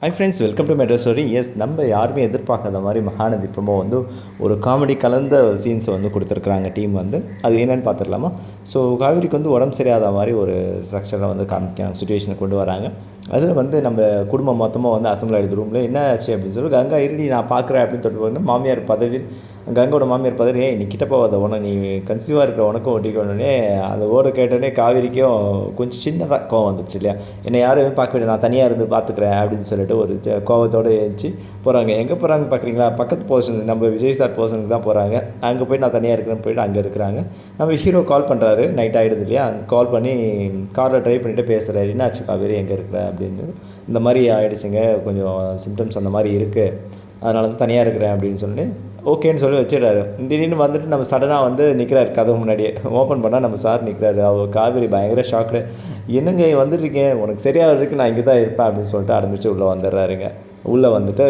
Hi friends, welcome to metro story. Yes, நம்ம யாருமே எதிர்பார்க்காத மாதிரி மகாநதி ப்ரோமோ வந்து ஒரு காமெடி கலந்த சீன்ஸை வந்து கொடுத்துருக்குறாங்க டீம் வந்து. அது என்னென்னு பார்த்துடலாமா? ஸோ காவேரிக்கு வந்து உடம்பு சரியாத மாதிரி ஒரு ஸ்ட்ரக்சரை வந்து காமிக்க சுச்சுவேஷனை கொண்டு வராங்க. அதில் வந்து நம்ம குடும்பம் மொத்தமாக வந்து அசம்பிள் ஆகிடுது ரூமில். என்ன ஆச்சு அப்படின்னு சொல்லி, கங்கா இருடி நான் பார்க்குறேன் அப்படின்னு தொட்டு போகணும். மாமியார் பதவி, கங்காவோட மாமியார் பதவி, நீ கிட்ட போகாத, உன நீ கன்சீவாக இருக்கிற உனக்கும் ஒட்டிக்கணுன்னே அந்த ஓட கேட்டோடனே காவேரிக்கும் கொஞ்சம் சின்னதாக கோவம் வந்துச்சு இல்லையா. என்னை யாரும் எதுவும் பார்க்க வேண்டிய, நான் தனியாக இருந்து பார்த்துக்கிறேன் அப்படின்னு சொல்லிட்டு ஒரு கோவத்தோடு எழுந்துச்சு போகிறாங்க. எங்கே போகிறாங்க பார்க்குறீங்களா? பக்கத்து போர்ஷன், நம்ம விஜய் சார் போர்ஷனுக்கு தான் போகிறாங்க. அங்கே போய் நான் தனியாக இருக்கிறேன்னு போயிட்டு அங்கே இருக்கிறாங்க. நம்ம ஹீரோ கால் பண்ணுறாரு, நைட் ஆகிடுது இல்லையா. கால் பண்ணி காரில் ட்ரை பண்ணிவிட்டு பேசுகிறாரு. என்ன ஆச்சு காவேரி, எங்கே இருக்கிற அப்படின்னு. இந்த மாதிரி ஆகிடுச்சுங்க, கொஞ்சம் சிம்டம்ஸ் அந்த மாதிரி இருக்குது, அதனால தான் தனியாக இருக்கிறேன் அப்படின்னு சொல்லி ஓகேன்னு சொல்லி வச்சிடறாரு. திடீர்னு வந்துட்டு நம்ம சடனாக வந்து நிற்கிறாரு கதவு முன்னாடியே. ஓப்பன் பண்ணால் நம்ம சார் நிற்கிறாரு. அவர் காவேரி பயங்கர ஷாக்கு. என்னங்க வந்துட்டுருக்கேன், உனக்கு சரியாக இருக்குது, நான் இங்கே தான் இருப்பேன் அப்படின்னு சொல்லிட்டு ஆரம்பித்து உள்ளே வந்துடுறாருங்க. உள்ளே வந்துட்டு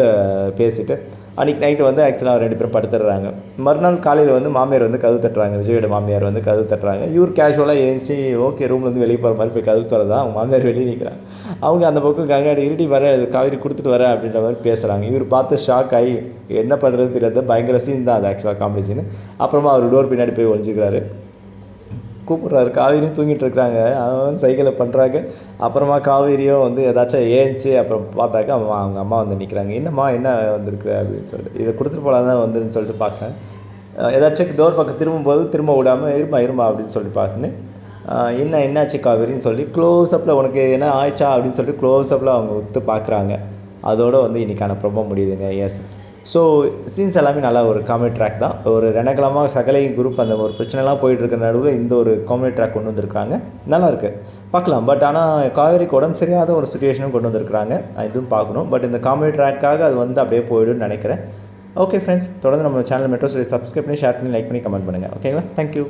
பேசிவிட்டு அன்றைக்கி நைட்டு வந்து ஆக்சுவலாக 2 பேரும் படுத்துடுறாங்க. மறுநாள் காலையில் வந்து மாமியார் வந்து கதவு தட்டுறாங்க. விஜயோட மாமியார் வந்து கதவு தட்டுறாங்க. இவர் கேஷுவலாக எழுந்துச்சி ஓகே ரூம்லேருந்து வெளியே போகிற மாதிரி போய் கதவு திறதான் அவங்க மாமியார் வெளியே நிற்கிறாங்க. அவங்க அந்த பக்கம் கங்காடி இருடி வர, காவேரி கொடுத்துட்டு வரேன் அப்படின்ற மாதிரி பேசுகிறாங்க. இவர் பார்த்து ஷாக் ஆகி என்ன பண்ணுறது தெரியாது. பயங்கர சீன் தான் அது, ஆக்சுவலாக காமெடி சீன். அப்புறமா அவர் டோர் பின்னாடி போய் ஒழிஞ்சிக்கிறாரு. கூப்பிட்றாரு. காவேரியும் தூங்கிட்டு இருக்கிறாங்க, அவன் சைக்கிளை பண்ணுறாங்க. அப்புறமா காவேரியும் வந்து ஏதாச்சும் ஏஞ்சி அப்புறம் பார்த்தாக்கா அவங்க அம்மா வந்து நிற்கிறாங்க. என்னம்மா என்ன வந்திருக்கு அப்படின்னு சொல்லிட்டு, இதை கொடுத்துட்டு போகலாம் தான் வந்துன்னு சொல்லிட்டு பார்க்குறேன். ஏதாச்சும் டோர் பக்கம் திரும்பும்போது திரும்ப விடாமல் இருமா அப்படின்னு சொல்லிட்டு பார்த்துன்னு, என்னாச்சு காவேரின்னு சொல்லி க்ளோஸ்அப்பில் உனக்கு என்ன ஆயிடுச்சா அப்படின்னு சொல்லிட்டு க்ளோஸ்அப்பில் அவங்க ஒத்து பார்க்குறாங்க. அதோடு வந்து இன்றைக்கான ப்ரோமோ முடியுதுங்க. எஸ், ஸோ சீன்ஸ் எல்லாமே நல்லா ஒரு காமெடி ட்ராக் தான். ஒரு ரணகலமாக சகலை குரூப் அந்த ஒரு பிரச்சனைலாம் போயிட்டுருக்க நடுவில் இந்த ஒரு காமெடி ட்ராக் கொண்டு வந்திருக்காங்க. நல்லாயிருக்கு, பார்க்கலாம். பட் ஆனால் காவேரிக்கு உடம்பு சரியாத ஒரு சுச்சுவேஷனும் கொண்டு வந்திருக்கிறாங்க, இதுவும் பார்க்கணும். பட் இந்த காமெடி ட்ராக்காக அது வந்து அப்படியே போயிடும்னு நினைக்கிறேன். ஓகே ஃப்ரெண்ட்ஸ், தொடர்ந்து நம்ம சேனல் மெட்ரோ ஸ்டோரி சப்ஸ்கிரைப் பண்ணி, ஷேர் பண்ணி, லைக் பண்ணி, கமெண்ட் பண்ணுங்கள். ஓகேங்களா? தேங்க்யூ.